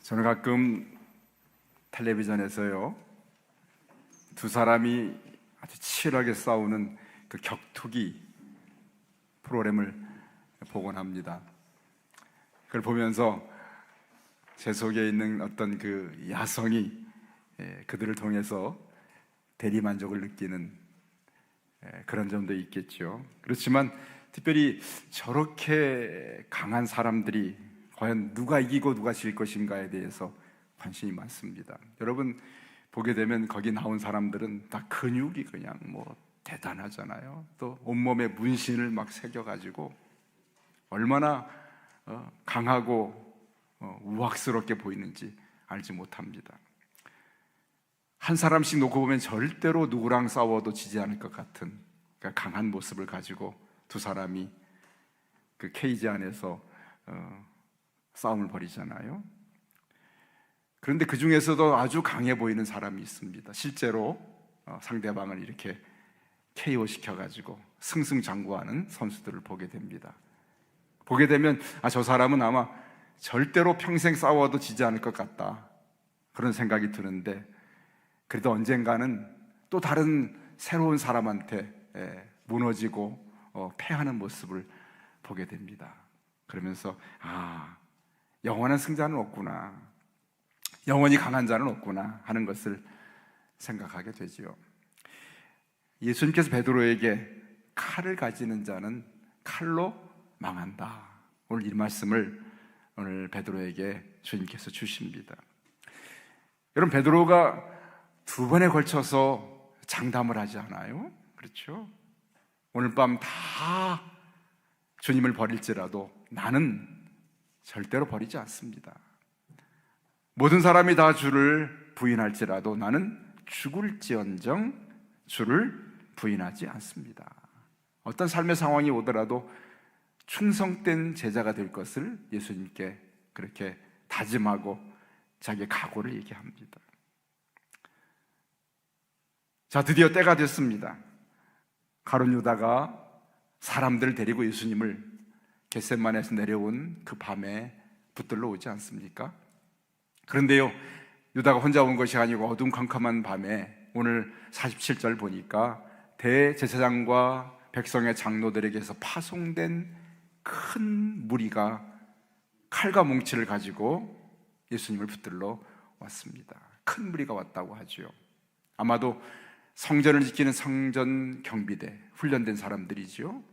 저는 가끔 텔레비전에서요, 두 사람이 아주 치열하게 싸우는 그 격투기 프로그램을 보곤 합니다. 그걸 보면서 제 속에 있는 어떤 그 야성이 그들을 통해서 대리만족을 느끼는 그런 점도 있겠죠. 그렇지만 특별히 저렇게 강한 사람들이 과연 누가 이기고 누가 질 것인가에 대해서 관심이 많습니다. 여러분 보게 되면 거기 나온 사람들은 다 근육이 그냥 대단하잖아요. 또 온몸에 문신을 막 새겨가지고 얼마나 강하고 우악스럽게 보이는지 알지 못합니다. 한 사람씩 놓고 보면 절대로 누구랑 싸워도 지지 않을 것 같은 그러니까 강한 모습을 가지고 두 사람이 그 케이지 안에서 싸움을 벌이잖아요. 그런데 그 중에서도 아주 강해 보이는 사람이 있습니다. 실제로 상대방을 이렇게 KO 시켜가지고 승승장구하는 선수들을 보게 됩니다. 보게 되면 저 사람은 아마 절대로 평생 싸워도 지지 않을 것 같다, 그런 생각이 드는데, 그래도 언젠가는 또 다른 새로운 사람한테 무너지고 패하는 모습을 보게 됩니다. 그러면서 영원한 승자는 없구나, 영원히 강한 자는 없구나 하는 것을 생각하게 되지요. 예수님께서 베드로에게 칼을 가지는 자는 칼로 망한다, 오늘 이 말씀을 오늘 베드로에게 주님께서 주십니다. 여러분, 베드로가 두 번에 걸쳐서 장담을 하지 않아요? 그렇죠? 오늘 밤 다 주님을 버릴지라도 나는 절대로 버리지 않습니다. 모든 사람이 다 주를 부인할지라도 나는 죽을지언정 주를 부인하지 않습니다. 어떤 삶의 상황이 오더라도 충성된 제자가 될 것을 예수님께 그렇게 다짐하고 자기의 각오를 얘기합니다. 자, 드디어 때가 됐습니다. 가룟 유다가 사람들을 데리고 예수님을 겟세마네에서 내려온 그 밤에 붙들러 오지 않습니까? 그런데요, 유다가 혼자 온 것이 아니고 어둠캄캄한 밤에 오늘 47절 보니까 대제사장과 백성의 장로들에게서 파송된 큰 무리가 칼과 뭉치를 가지고 예수님을 붙들러 왔습니다. 큰 무리가 왔다고 하죠. 아마도 성전을 지키는 성전 경비대, 훈련된 사람들이지요.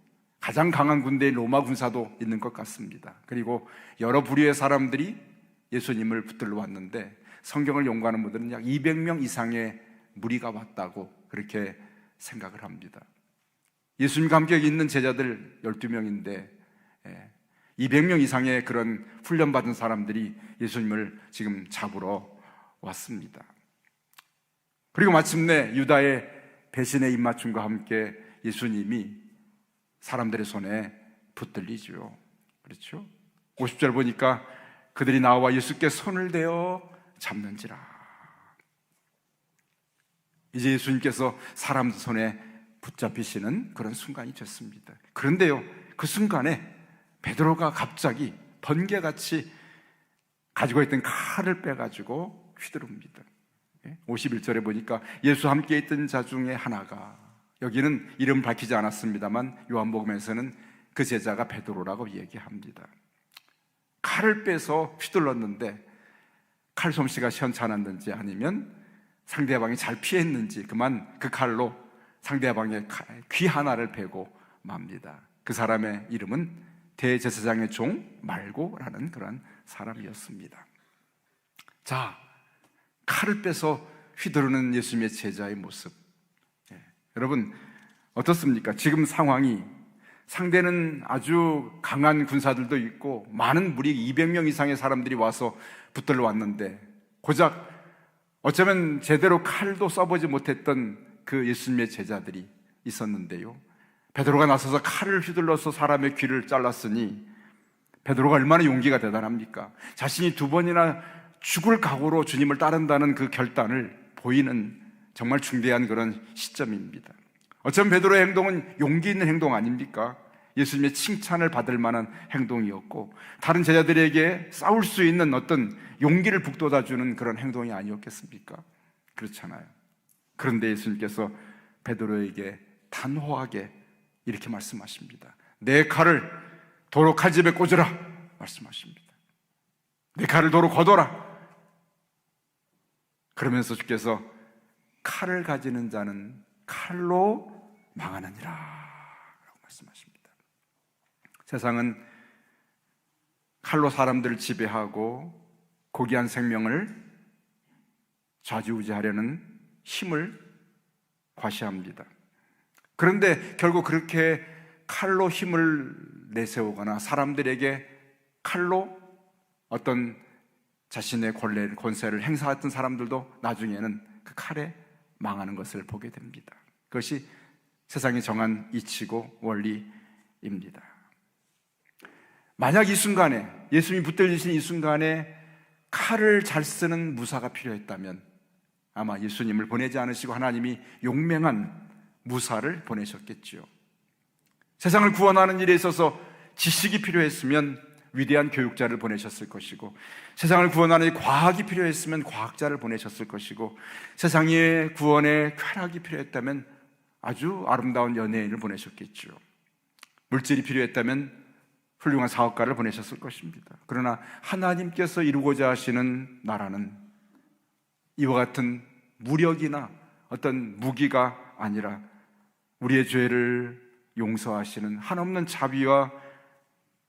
가장 강한 군대의 로마 군사도 있는 것 같습니다. 그리고 여러 부류의 사람들이 예수님을 붙들러 왔는데, 성경을 연구하는 분들은 약 200명 이상의 무리가 왔다고 그렇게 생각을 합니다. 예수님과 함께 있는 제자들 12명인데 200명 이상의 그런 훈련받은 사람들이 예수님을 지금 잡으러 왔습니다. 그리고 마침내 유다의 배신의 입맞춤과 함께 예수님이 사람들의 손에 붙들리죠. 그렇죠? 50절 보니까 그들이 나와 예수께 손을 대어 잡는지라. 이제 예수님께서 사람 손에 붙잡히시는 그런 순간이 됐습니다. 그런데요, 그 순간에 베드로가 갑자기 번개같이 가지고 있던 칼을 빼가지고 휘두릅니다. 51절에 보니까 예수 함께 있던 자 중에 하나가, 여기는 이름 밝히지 않았습니다만 요한복음에서는 그 제자가 베드로라고 얘기합니다. 칼을 빼서 휘둘렀는데 칼 솜씨가 시원찮았는지 아니면 상대방이 잘 피했는지 그만 그 칼로 상대방의 귀 하나를 베고 맙니다. 그 사람의 이름은 대제사장의 종 말고라는 그런 사람이었습니다. 자, 칼을 빼서 휘두르는 예수님의 제자의 모습, 여러분 어떻습니까? 지금 상황이, 상대는 아주 강한 군사들도 있고 많은 무리 200명 이상의 사람들이 와서 붙들러 왔는데, 고작 어쩌면 제대로 칼도 써보지 못했던 그 예수님의 제자들이 있었는데요, 베드로가 나서서 칼을 휘둘러서 사람의 귀를 잘랐으니 베드로가 얼마나 용기가 대단합니까? 자신이 두 번이나 죽을 각오로 주님을 따른다는 그 결단을 보이는 정말 중대한 그런 시점입니다. 어쩌면 베드로의 행동은 용기 있는 행동 아닙니까? 예수님의 칭찬을 받을 만한 행동이었고, 다른 제자들에게 싸울 수 있는 어떤 용기를 북돋아주는 그런 행동이 아니었겠습니까? 그렇잖아요. 그런데 예수님께서 베드로에게 단호하게 이렇게 말씀하십니다. 내 칼을 도로 칼집에 꽂으라 말씀하십니다. 내 칼을 도로 걷어라. 그러면서 주께서 칼을 가지는 자는 칼로 망하느니라 라고 말씀하십니다. 세상은 칼로 사람들을 지배하고 고귀한 생명을 좌지우지하려는 힘을 과시합니다. 그런데 결국 그렇게 칼로 힘을 내세우거나 사람들에게 칼로 어떤 자신의 권세를 행사했던 사람들도 나중에는 그 칼에 망하는 것을 보게 됩니다. 그것이 세상이 정한 이치고 원리입니다. 만약 이 순간에, 예수님이 붙들리신 이 순간에 칼을 잘 쓰는 무사가 필요했다면 아마 예수님을 보내지 않으시고 하나님이 용맹한 무사를 보내셨겠지요. 세상을 구원하는 일에 있어서 지식이 필요했으면 위대한 교육자를 보내셨을 것이고, 세상을 구원하는 과학이 필요했으면 과학자를 보내셨을 것이고, 세상의 구원에 쾌락이 필요했다면 아주 아름다운 연예인을 보내셨겠죠. 물질이 필요했다면 훌륭한 사업가를 보내셨을 것입니다. 그러나 하나님께서 이루고자 하시는 나라는 이와 같은 무력이나 어떤 무기가 아니라 우리의 죄를 용서하시는 한없는 자비와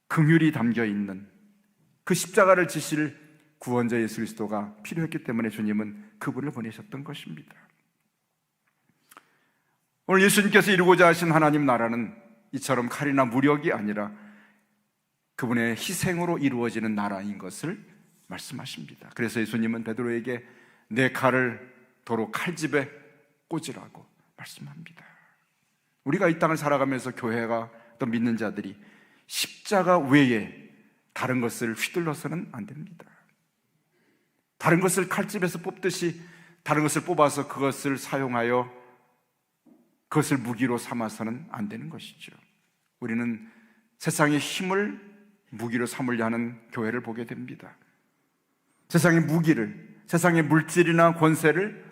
긍휼이 담겨 있는 그 십자가를 지실 구원자 예수 그리스도가 필요했기 때문에 주님은 그분을 보내셨던 것입니다. 오늘 예수님께서 이루고자 하신 하나님 나라는 이처럼 칼이나 무력이 아니라 그분의 희생으로 이루어지는 나라인 것을 말씀하십니다. 그래서 예수님은 베드로에게 내 칼을 도로 칼집에 꽂으라고 말씀합니다. 우리가 이 땅을 살아가면서 교회가 또 믿는 자들이 십자가 외에 다른 것을 휘둘러서는 안 됩니다. 다른 것을 칼집에서 뽑듯이 다른 것을 뽑아서 그것을 사용하여 그것을 무기로 삼아서는 안 되는 것이죠. 우리는 세상의 힘을 무기로 삼으려 하는 교회를 보게 됩니다. 세상의 무기를, 세상의 물질이나 권세를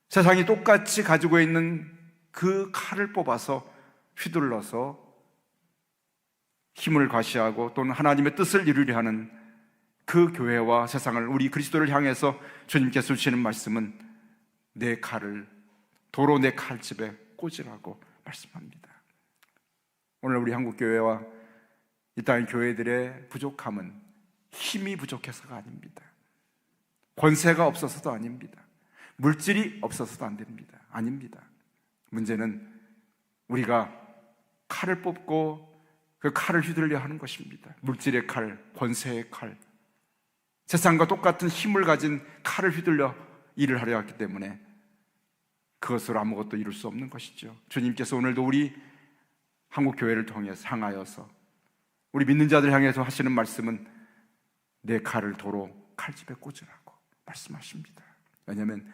세상이 똑같이 가지고 있는 그 칼을 뽑아서 휘둘러서 힘을 과시하고 또는 하나님의 뜻을 이루려 하는 그 교회와 세상을, 우리 그리스도를 향해서 주님께서 주시는 말씀은 내 칼을 도로 내 칼집에 꽂으라고 말씀합니다. 오늘 우리 한국교회와 이 땅의 교회들의 부족함은 힘이 부족해서가 아닙니다. 권세가 없어서도 아닙니다. 물질이 없어서도 안 됩니다. 아닙니다. 문제는 우리가 칼을 뽑고 그 칼을 휘둘려 하는 것입니다. 물질의 칼, 권세의 칼, 세상과 똑같은 힘을 가진 칼을 휘둘려 일을 하려 했기 때문에 그것으로 아무것도 이룰 수 없는 것이죠. 주님께서 오늘도 우리 한국교회를 통해서 향하여서 우리 믿는 자들 향해서 하시는 말씀은 내 칼을 도로 칼집에 꽂으라고 말씀하십니다. 왜냐하면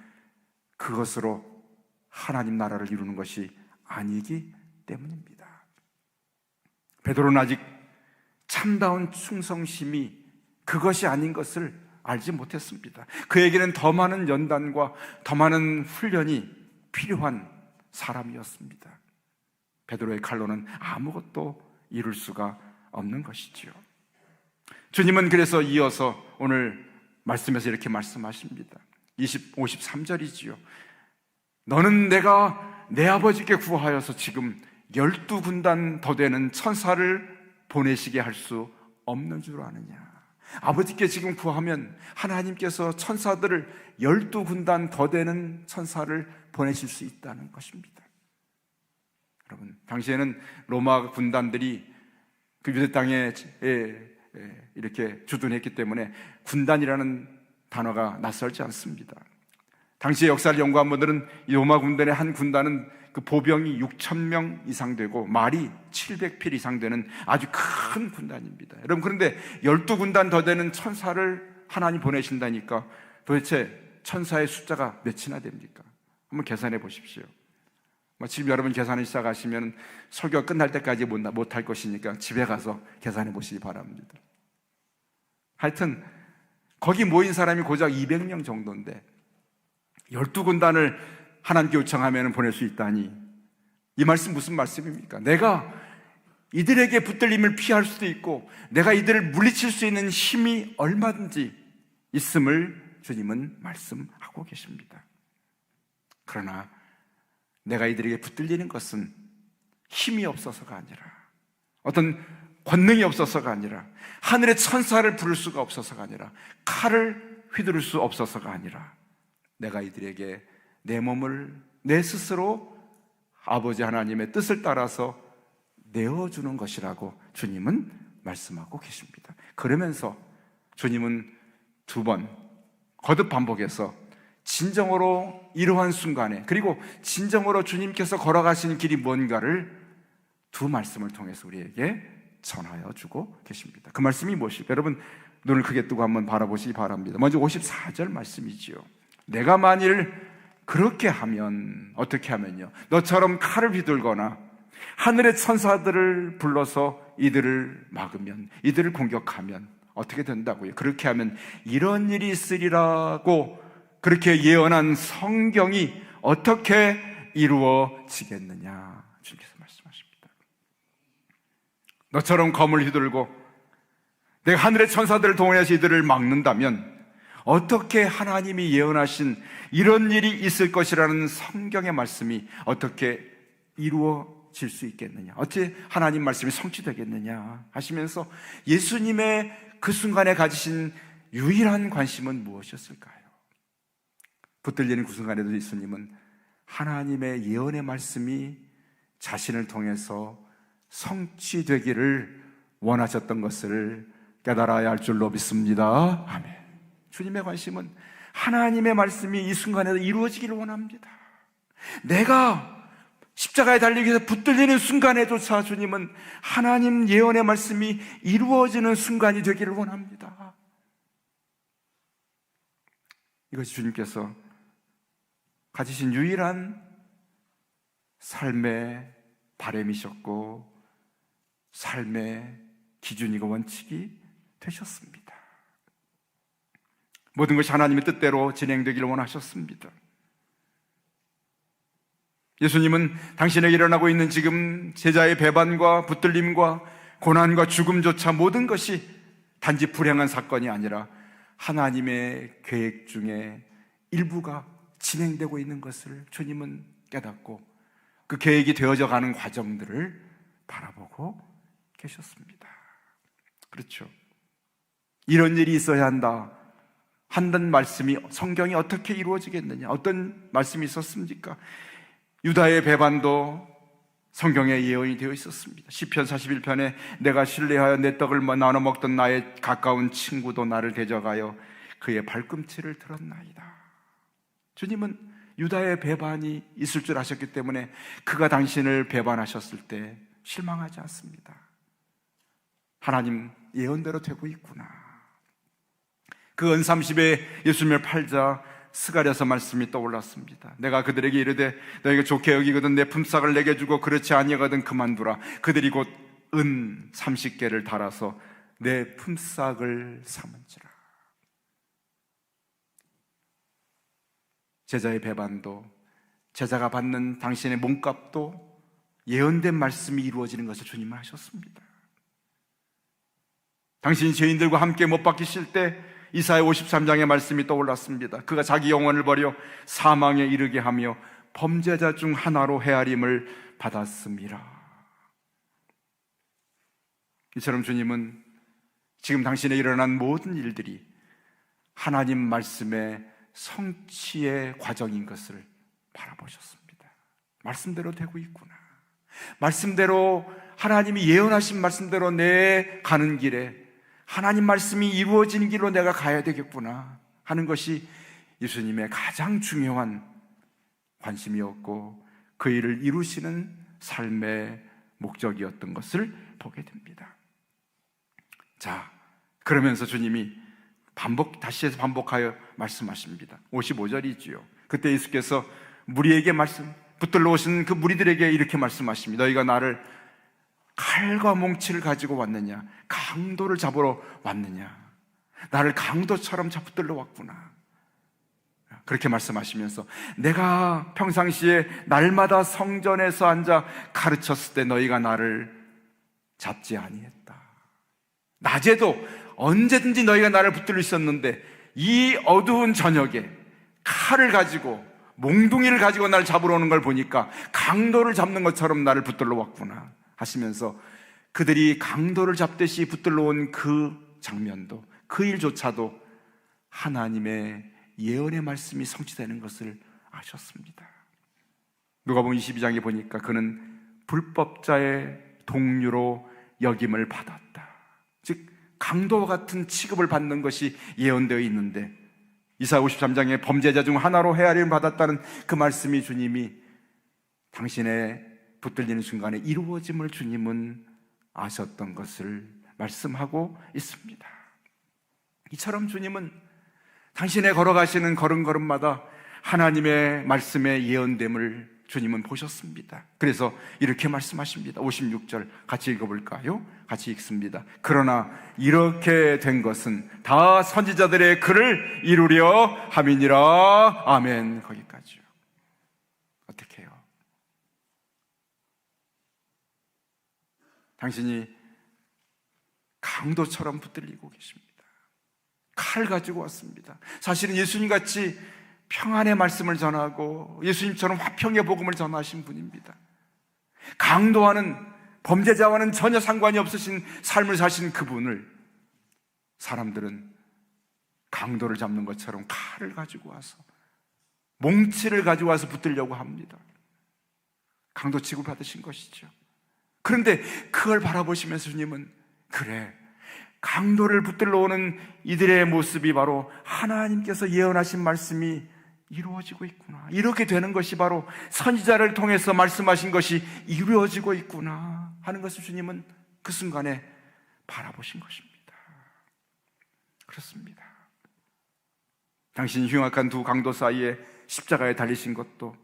그것으로 하나님 나라를 이루는 것이 아니기 때문입니다. 베드로는 아직 참다운 충성심이 그것이 아닌 것을 알지 못했습니다. 그에게는 더 많은 연단과 더 많은 훈련이 필요한 사람이었습니다. 베드로의 칼로는 아무것도 이룰 수가 없는 것이지요. 주님은 그래서 이어서 오늘 말씀에서 이렇게 말씀하십니다. 53절이지요. 너는 내가 내 아버지께 구하여서 지금 12군단 더 되는 천사를 보내시게 할 수 없는 줄 아느냐. 아버지께 지금 구하면 하나님께서 천사들을 12군단 더 되는 천사를 보내실 수 있다는 것입니다. 여러분, 당시에는 로마 군단들이 그 유대 땅에 이렇게 주둔했기 때문에 군단이라는 단어가 낯설지 않습니다. 당시의 역사를 연구한 분들은 이 로마 군단의 한 군단은 그 보병이 6,000명 이상 되고 말이 700필 이상 되는 아주 큰 군단입니다. 여러분, 그런데 12군단 더 되는 천사를 하나님 보내신다니까 도대체 천사의 숫자가 몇이나 됩니까? 한번 계산해 보십시오. 지금 여러분 계산을 시작하시면 설교가 끝날 때까지 못할 것이니까 집에 가서 계산해 보시기 바랍니다. 하여튼 거기 모인 사람이 고작 200명 정도인데 12군단을 하나님께 요청하면 보낼 수 있다니, 이 말씀 무슨 말씀입니까? 내가 이들에게 붙들림을 피할 수도 있고 내가 이들을 물리칠 수 있는 힘이 얼마든지 있음을 주님은 말씀하고 계십니다. 그러나 내가 이들에게 붙들리는 것은 힘이 없어서가 아니라, 어떤 권능이 없어서가 아니라, 하늘의 천사를 부를 수가 없어서가 아니라, 칼을 휘두를 수 없어서가 아니라, 내가 이들에게 내 몸을 내 스스로 아버지 하나님의 뜻을 따라서 내어주는 것이라고 주님은 말씀하고 계십니다. 그러면서 주님은 2번 거듭 반복해서 진정으로 이러한 순간에, 그리고 진정으로 주님께서 걸어가신 길이 뭔가를 2 말씀을 통해서 우리에게 전하여 주고 계십니다. 그 말씀이 무엇일까요? 여러분 눈을 크게 뜨고 한번 바라보시기 바랍니다. 먼저 54절 말씀이지요. 내가 만일 그렇게 하면, 어떻게 하면요, 너처럼 칼을 휘둘거나 하늘의 천사들을 불러서 이들을 막으면, 이들을 공격하면 어떻게 된다고요? 그렇게 하면 이런 일이 있으리라고 그렇게 예언한 성경이 어떻게 이루어지겠느냐, 주님께서 말씀하십니다. 너처럼 검을 휘둘고 내가 하늘의 천사들을 동원해서 이들을 막는다면 어떻게 하나님이 예언하신 이런 일이 있을 것이라는 성경의 말씀이 어떻게 이루어질 수 있겠느냐, 어떻게 하나님 말씀이 성취되겠느냐 하시면서 예수님의 그 순간에 가지신 유일한 관심은 무엇이었을까요? 붙들리는 그 순간에도 예수님은 하나님의 예언의 말씀이 자신을 통해서 성취되기를 원하셨던 것을 깨달아야 할 줄로 믿습니다. 아멘. 주님의 관심은 하나님의 말씀이 이 순간에도 이루어지기를 원합니다. 내가 십자가에 달리기 위해서 붙들리는 순간에조차 주님은 하나님 예언의 말씀이 이루어지는 순간이 되기를 원합니다. 이것이 주님께서 가지신 유일한 삶의 바람이셨고 삶의 기준이고 원칙이 되셨습니다. 모든 것이 하나님의 뜻대로 진행되기를 원하셨습니다. 예수님은 당신에게 일어나고 있는 지금 제자의 배반과 붙들림과 고난과 죽음조차 모든 것이 단지 불행한 사건이 아니라 하나님의 계획 중에 일부가 진행되고 있는 것을 주님은 깨닫고 그 계획이 되어져 가는 과정들을 바라보고 계셨습니다. 그렇죠. 이런 일이 있어야 한다 한다는 말씀이 성경이 어떻게 이루어지겠느냐, 어떤 말씀이 있었습니까? 유다의 배반도 성경에 예언이 되어 있었습니다. 시편 41편에 내가 신뢰하여 내 떡을 나눠 먹던 나의 가까운 친구도 나를 대적하여 그의 발꿈치를 들었나이다. 주님은 유다의 배반이 있을 줄 아셨기 때문에 그가 당신을 배반하셨을 때 실망하지 않습니다. 하나님 예언대로 되고 있구나. 그 은30에 예수님을 팔자 스가랴서 말씀이 떠올랐습니다. 내가 그들에게 이르되 너희가 좋게 여기거든 내 품삯을 내게 주고 그렇지 아니하거든 그만두라. 그들이 곧 은 30개를 달아서 내 품삯을 삼은지라. 제자의 배반도, 제자가 받는 당신의 몸값도 예언된 말씀이 이루어지는 것을 주님은 하셨습니다. 당신이 죄인들과 함께 못 박히실 때 이사야 53장의 말씀이 떠올랐습니다. 그가 자기 영혼을 버려 사망에 이르게 하며 범죄자 중 하나로 헤아림을 받았음이라. 이처럼 주님은 지금 당신에 일어난 모든 일들이 하나님 말씀의 성취의 과정인 것을 바라보셨습니다. 말씀대로 되고 있구나. 말씀대로 하나님이 예언하신 말씀대로 내 가는 길에 하나님 말씀이 이루어지는 길로 내가 가야 되겠구나 하는 것이 예수님의 가장 중요한 관심이었고 그 일을 이루시는 삶의 목적이었던 것을 보게 됩니다. 자, 그러면서 주님이 다시 해서 반복하여 말씀하십니다. 55절이지요. 그때 예수께서 무리에게 붙들러 오신 그 무리들에게 이렇게 말씀하십니다. 너희가 나를 칼과 몽치를 가지고 왔느냐? 강도를 잡으러 왔느냐? 나를 강도처럼 붙들러 왔구나. 그렇게 말씀하시면서 내가 평상시에 날마다 성전에서 앉아 가르쳤을 때 너희가 나를 잡지 아니했다. 낮에도 언제든지 너희가 나를 붙들고 있었는데 이 어두운 저녁에 칼을 가지고 몽둥이를 가지고 나를 잡으러 오는 걸 보니까 강도를 잡는 것처럼 나를 붙들러 왔구나 하시면서 그들이 강도를 잡듯이 붙들러 온 그 장면도, 그 일조차도 하나님의 예언의 말씀이 성취되는 것을 아셨습니다. 누가복음 22장에 보니까 그는 불법자의 동류로 여김을 받았다. 즉 강도와 같은 취급을 받는 것이 예언되어 있는데 이사야 53장에 범죄자 중 하나로 헤아림을 받았다는 그 말씀이 주님이 당신의 붙들리는 순간에 이루어짐을 주님은 아셨던 것을 말씀하고 있습니다. 이처럼 주님은 당신의 걸어가시는 걸음걸음마다 하나님의 말씀의 예언됨을 주님은 보셨습니다. 그래서 이렇게 말씀하십니다. 56절 같이 읽어볼까요? 같이 읽습니다. 그러나 이렇게 된 것은 다 선지자들의 글을 이루려 함이니라. 아멘. 거기까지요. 어떻게 해요? 당신이 강도처럼 붙들리고 계십니다. 칼 가지고 왔습니다. 사실은 예수님같이 평안의 말씀을 전하고 예수님처럼 화평의 복음을 전하신 분입니다. 강도와는, 범죄자와는 전혀 상관이 없으신 삶을 사신 그분을 사람들은 강도를 잡는 것처럼 칼을 가지고 와서, 몽치를 가지고 와서 붙들려고 합니다. 강도 취급을 받으신 것이죠. 그런데 그걸 바라보시면서 주님은 그래, 강도를 붙들러 오는 이들의 모습이 바로 하나님께서 예언하신 말씀이 이루어지고 있구나, 이렇게 되는 것이 바로 선지자를 통해서 말씀하신 것이 이루어지고 있구나 하는 것을 주님은 그 순간에 바라보신 것입니다. 그렇습니다. 당신이 흉악한 두 강도 사이에 십자가에 달리신 것도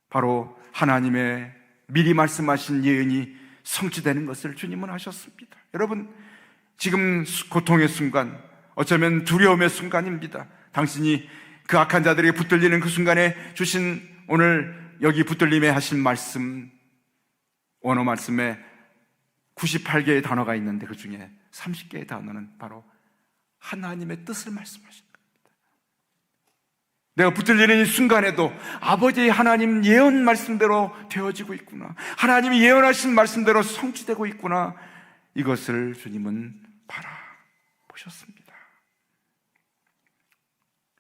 바로 하나님의 미리 말씀하신 예언이 성취되는 것을 주님은 아셨습니다. 여러분, 지금 고통의 순간, 어쩌면 두려움의 순간입니다. 당신이 그 악한 자들에게 붙들리는 그 순간에 주신 오늘 여기 붙들림에 하신 말씀, 원어 말씀에 98개의 단어가 있는데 그 중에 30개의 단어는 바로 하나님의 뜻을 말씀하신 겁니다. 내가 붙들리는 이 순간에도 아버지의 하나님 예언 말씀대로 되어지고 있구나, 하나님이 예언하신 말씀대로 성취되고 있구나, 이것을 주님은 바라보셨습니다.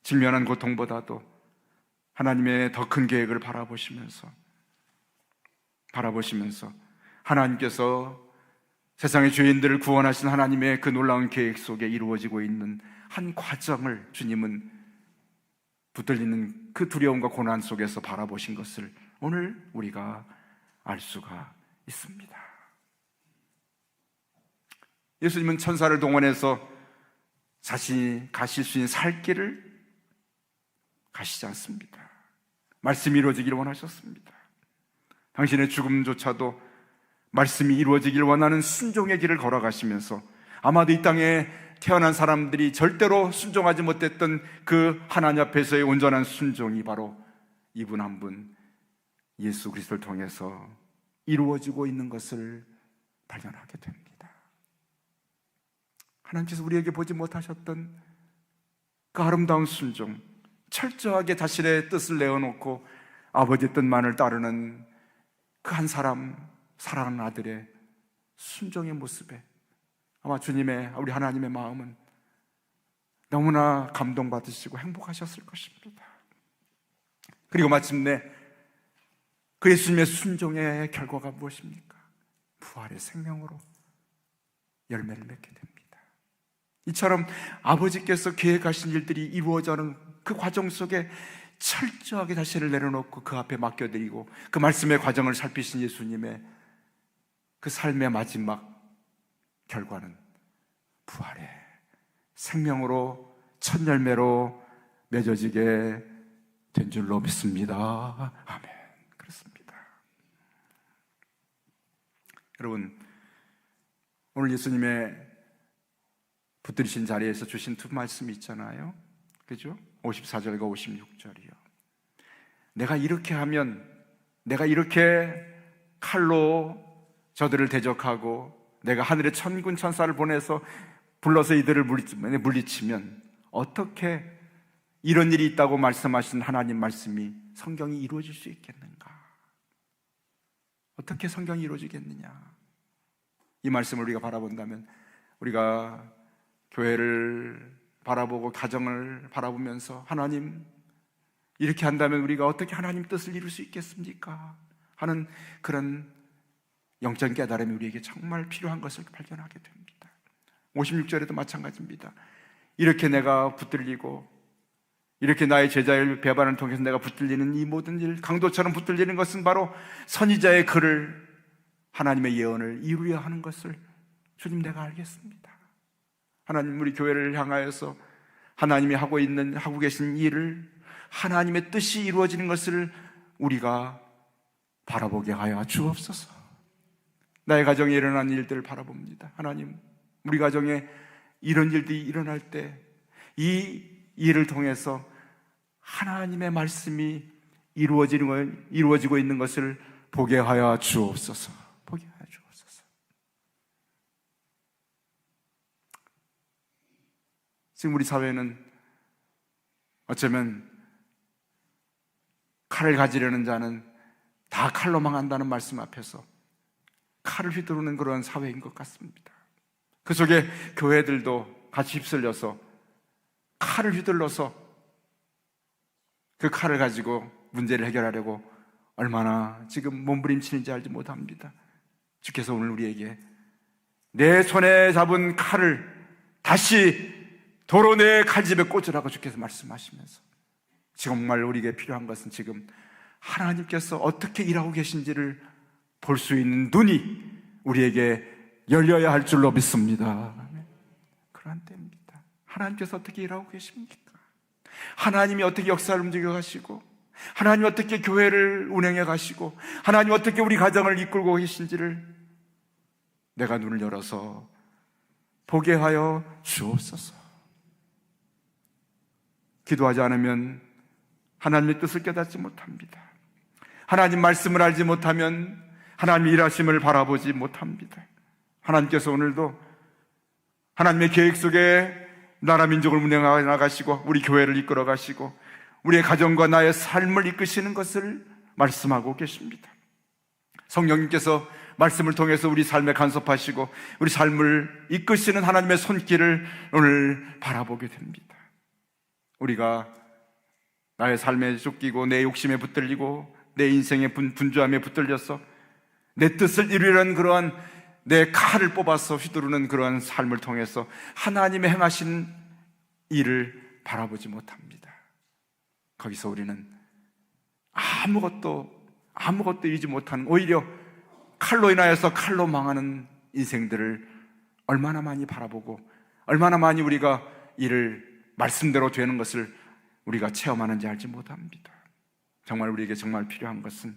직면한 고통보다도 하나님의 더 큰 계획을 바라보시면서 하나님께서 세상의 죄인들을 구원하신 하나님의 그 놀라운 계획 속에 이루어지고 있는 한 과정을 주님은 붙들리는 그 두려움과 고난 속에서 바라보신 것을 오늘 우리가 알 수가 있습니다. 예수님은 천사를 동원해서 자신이 가실 수 있는 살 길을 가시지 않습니다. 말씀이 이루어지기를 원하셨습니다. 당신의 죽음조차도 말씀이 이루어지기를 원하는 순종의 길을 걸어가시면서 아마도 이 땅에 태어난 사람들이 절대로 순종하지 못했던 그 하나님 앞에서의 온전한 순종이 바로 이분 한 분 예수 그리스도를 통해서 이루어지고 있는 것을 발견하게 됩니다. 하나님께서 우리에게 보지 못하셨던 그 아름다운 순종, 철저하게 자신의 뜻을 내어놓고 아버지의 뜻만을 따르는 그 한 사람, 사랑하는 아들의 순종의 모습에 아마 주님의, 우리 하나님의 마음은 너무나 감동받으시고 행복하셨을 것입니다. 그리고 마침내 그 예수님의 순종의 결과가 무엇입니까? 부활의 생명으로 열매를 맺게 됩니다. 이처럼 아버지께서 계획하신 일들이 이루어져가는 그 과정 속에 철저하게 자신을 내려놓고 그 앞에 맡겨드리고 그 말씀의 과정을 살피신 예수님의 그 삶의 마지막 결과는 부활의 생명으로 첫 열매로 맺어지게 된 줄로 믿습니다. 아멘. 그렇습니다. 여러분, 오늘 예수님의 붙들으신 자리에서 주신 두 말씀이 있잖아요. 그죠? 54절과 56절이요. 내가 이렇게 하면, 내가 이렇게 칼로 저들을 대적하고 내가 하늘에 천군 천사를 보내서 불러서 이들을 물리치면 어떻게 이런 일이 있다고 말씀하신 하나님 말씀이 성경이 이루어질 수 있겠는가? 어떻게 성경이 이루어지겠느냐? 이 말씀을 우리가 바라본다면, 우리가 교회를 바라보고 가정을 바라보면서 하나님, 이렇게 한다면 우리가 어떻게 하나님 뜻을 이룰 수 있겠습니까? 하는 그런 영적 깨달음이 우리에게 정말 필요한 것을 발견하게 됩니다. 56절에도 마찬가지입니다. 이렇게 내가 붙들리고, 이렇게 나의 제자의 배반을 통해서 내가 붙들리는 이 모든 일, 강도처럼 붙들리는 것은 바로 선지자의 글을, 하나님의 예언을 이루어야 하는 것을 주님 내가 알겠습니다. 하나님, 우리 교회를 향하여서 하나님이 하고 계신 일을, 하나님의 뜻이 이루어지는 것을 우리가 바라보게 하여 주옵소서. 나의 가정에 일어난 일들을 바라봅니다. 하나님, 우리 가정에 이런 일들이 일어날 때 이 일을 통해서 하나님의 말씀이 이루어지고 있는 것을 보게 하여 주옵소서. 보게 하여 주옵소서. 지금 우리 사회는 어쩌면 칼을 가지려는 자는 다 칼로 망한다는 말씀 앞에서 칼을 휘두르는 그런 사회인 것 같습니다. 그 속에 교회들도 같이 휩쓸려서 칼을 휘둘러서 그 칼을 가지고 문제를 해결하려고 얼마나 지금 몸부림치는지 알지 못합니다. 주께서 오늘 우리에게 내 손에 잡은 칼을 다시 도로 내 칼집에 꽂으라고 주께서 말씀하시면서, 정말 우리에게 필요한 것은 지금 하나님께서 어떻게 일하고 계신지를 볼 수 있는 눈이 우리에게 열려야 할 줄로 믿습니다. 그러한 때입니다. 하나님께서 어떻게 일하고 계십니까? 하나님이 어떻게 역사를 움직여 가시고, 하나님이 어떻게 교회를 운행해 가시고, 하나님이 어떻게 우리 가정을 이끌고 계신지를 내가 눈을 열어서 보게 하여 주옵소서. 기도하지 않으면 하나님의 뜻을 깨닫지 못합니다. 하나님 말씀을 알지 못하면 하나님의 일하심을 바라보지 못합니다. 하나님께서 오늘도 하나님의 계획 속에 나라 민족을 운행해 나가시고 우리 교회를 이끌어 가시고 우리의 가정과 나의 삶을 이끄시는 것을 말씀하고 계십니다. 성령님께서 말씀을 통해서 우리 삶에 간섭하시고 우리 삶을 이끄시는 하나님의 손길을 오늘 바라보게 됩니다. 우리가 나의 삶에 쫓기고 내 욕심에 붙들리고 내 인생의 분주함에 붙들려서 내 뜻을 이루려는 그러한 내 칼을 뽑아서 휘두르는 그러한 삶을 통해서 하나님의 행하신 일을 바라보지 못합니다. 거기서 우리는 아무것도 이루지 못하는, 오히려 칼로 인하여서 칼로 망하는 인생들을 얼마나 많이 바라보고 얼마나 많이 우리가 이를 말씀대로 되는 것을 우리가 체험하는지 알지 못합니다. 정말 우리에게 정말 필요한 것은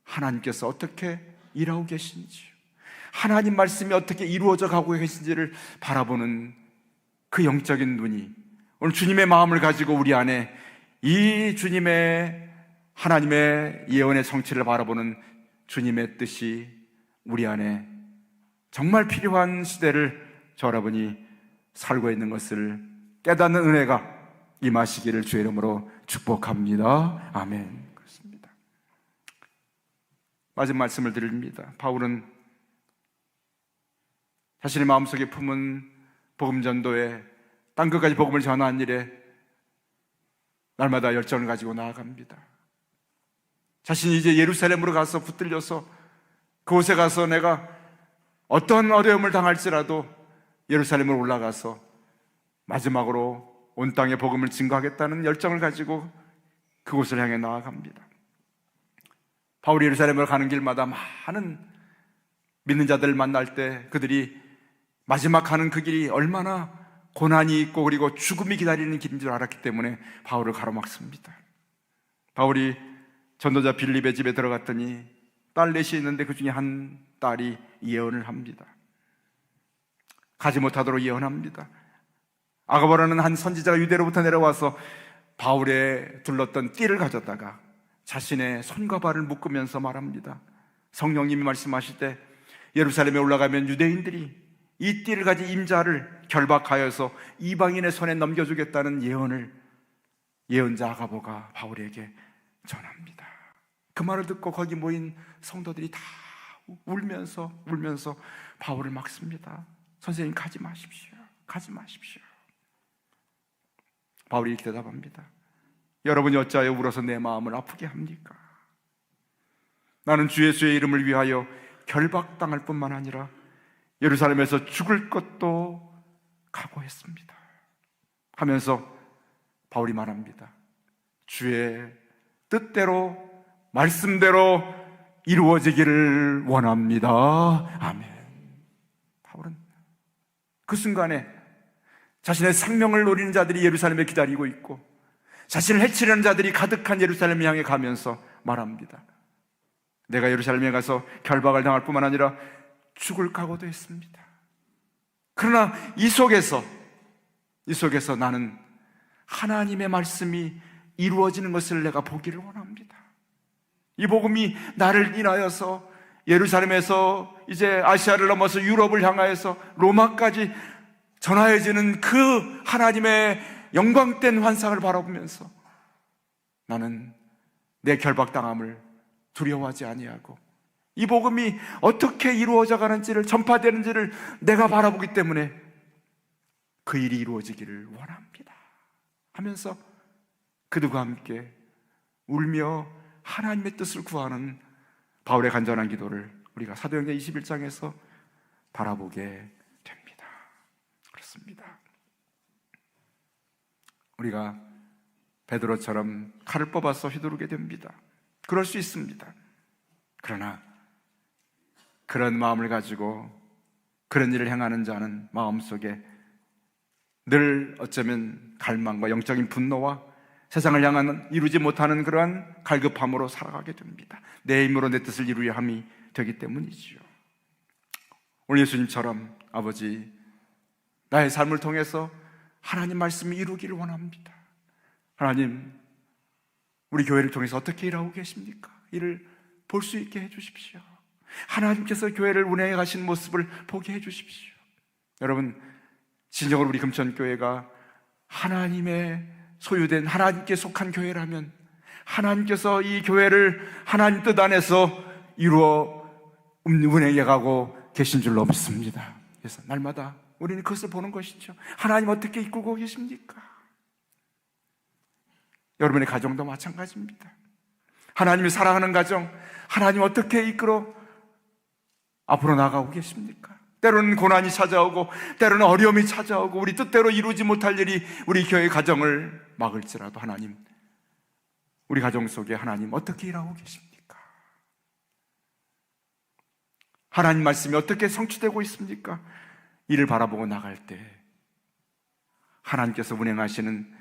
하나님께서 어떻게 일하고 계신지, 하나님 말씀이 어떻게 이루어져 가고 계신지를 바라보는 그 영적인 눈이, 오늘 주님의 마음을 가지고 우리 안에 이 주님의 하나님의 예언의 성취를 바라보는 주님의 뜻이 우리 안에 정말 필요한 시대를 저 여러분이 살고 있는 것을 깨닫는 은혜가 임하시기를 주의 이름으로 축복합니다. 아멘. 그렇습니다. 마지막 말씀을 드립니다. 바울은 자신의 마음속에 품은 복음 전도에 땅끝까지 복음을 전하는 일에 날마다 열정을 가지고 나아갑니다. 자신이 이제 예루살렘으로 가서 붙들려서 그곳에 가서 내가 어떤 어려움을 당할지라도 예루살렘으로 올라가서 마지막으로 온 땅에 복음을 증거하겠다는 열정을 가지고 그곳을 향해 나아갑니다. 바울이 예루살렘으로 가는 길마다 많은 믿는 자들을 만날 때 그들이 마지막 가는 그 길이 얼마나 고난이 있고 그리고 죽음이 기다리는 길인 줄 알았기 때문에 바울을 가로막습니다. 바울이 전도자 빌립의 집에 들어갔더니 딸 넷이 있는데 그 중에 한 딸이 예언을 합니다. 가지 못하도록 예언합니다. 아가보라는 한 선지자가 유대로부터 내려와서 바울의 둘렀던 띠를 가져다가 자신의 손과 발을 묶으면서 말합니다. 성령님이 말씀하실 때 예루살렘에 올라가면 유대인들이 이 띠를 가진 임자를 결박하여서 이방인의 손에 넘겨주겠다는 예언을 예언자 아가보가 바울에게 전합니다. 그 말을 듣고 거기 모인 성도들이 다 울면서 바울을 막습니다. 선생님, 가지 마십시오. 가지 마십시오. 바울이 이렇게 대답합니다. 여러분이 어찌하여 울어서 내 마음을 아프게 합니까? 나는 주 예수의 이름을 위하여 결박당할 뿐만 아니라 예루살렘에서 죽을 것도 각오했습니다 하면서 바울이 말합니다. 주의 뜻대로 말씀대로 이루어지기를 원합니다. 아멘. 바울은 그 순간에 자신의 생명을 노리는 자들이 예루살렘에 기다리고 있고 자신을 해치려는 자들이 가득한 예루살렘을 향해 가면서 말합니다. 내가 예루살렘에 가서 결박을 당할 뿐만 아니라 죽을 각오도 했습니다. 그러나 이 속에서 나는 하나님의 말씀이 이루어지는 것을 내가 보기를 원합니다. 이 복음이 나를 인하여서 예루살렘에서 이제 아시아를 넘어서 유럽을 향하여서 로마까지 전하여지는 그 하나님의 영광된 환상을 바라보면서 나는 내 결박당함을 두려워하지 아니하고 이 복음이 어떻게 이루어져 가는지를, 전파되는지를 내가 바라보기 때문에 그 일이 이루어지기를 원합니다 하면서 그들과 함께 울며 하나님의 뜻을 구하는 바울의 간절한 기도를 우리가 사도행전 21장에서 바라보게 됩니다. 그렇습니다. 우리가 베드로처럼 칼을 뽑아서 휘두르게 됩니다. 그럴 수 있습니다. 그러나 그런 마음을 가지고 그런 일을 행하는 자는 마음속에 늘 어쩌면 갈망과 영적인 분노와 세상을 향하는 이루지 못하는 그러한 갈급함으로 살아가게 됩니다. 내 힘으로 내 뜻을 이루려 함이 되기 때문이지요. 오늘 예수님처럼 아버지, 나의 삶을 통해서 하나님 말씀을 이루기를 원합니다. 하나님, 우리 교회를 통해서 어떻게 일하고 계십니까? 이를 볼 수 있게 해주십시오. 하나님께서 교회를 운행해 가신 모습을 보게 해주십시오. 여러분, 진정으로 우리 금천교회가 하나님의 소유된, 하나님께 속한 교회라면 하나님께서 이 교회를 하나님 뜻 안에서 이루어 운행해 가고 계신 줄로 믿습니다. 그래서 날마다 우리는 그것을 보는 것이죠. 하나님 어떻게 이끌고 계십니까? 여러분의 가정도 마찬가지입니다. 하나님이 사랑하는 가정, 하나님 어떻게 이끌어 앞으로 나가고 계십니까? 때로는 고난이 찾아오고 때로는 어려움이 찾아오고 우리 뜻대로 이루지 못할 일이 우리 교회 가정을 막을지라도 하나님, 우리 가정 속에 하나님 어떻게 일하고 계십니까? 하나님 말씀이 어떻게 성취되고 있습니까? 이를 바라보고 나갈 때 하나님께서 운행하시는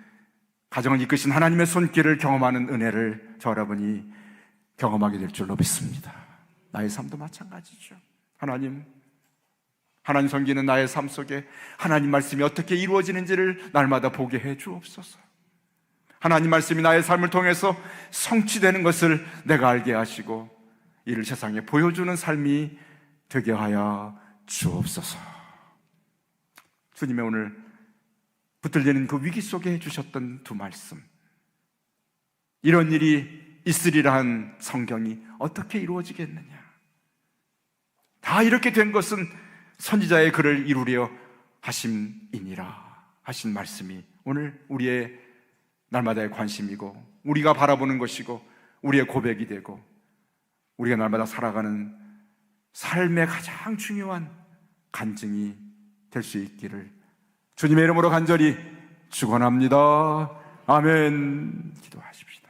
가정을 이끄신 하나님의 손길을 경험하는 은혜를 저 여러분이 경험하게 될 줄로 믿습니다. 나의 삶도 마찬가지죠. 하나님 섬기는 나의 삶 속에 하나님 말씀이 어떻게 이루어지는지를 날마다 보게 해 주옵소서. 하나님 말씀이 나의 삶을 통해서 성취되는 것을 내가 알게 하시고 이를 세상에 보여주는 삶이 되게 하여 주옵소서. 주님의 오늘 붙들리는 그 위기 속에 해주셨던 두 말씀, 이런 일이 있으리라 한 성경이 어떻게 이루어지겠느냐? 다 이렇게 된 것은 선지자의 글을 이루려 하심이니라 하신 말씀이 오늘 우리의 날마다의 관심이고 우리가 바라보는 것이고 우리의 고백이 되고 우리가 날마다 살아가는 삶의 가장 중요한 간증이 될 수 있기를 주님의 이름으로 간절히 축원합니다. 아멘. 기도하십시다.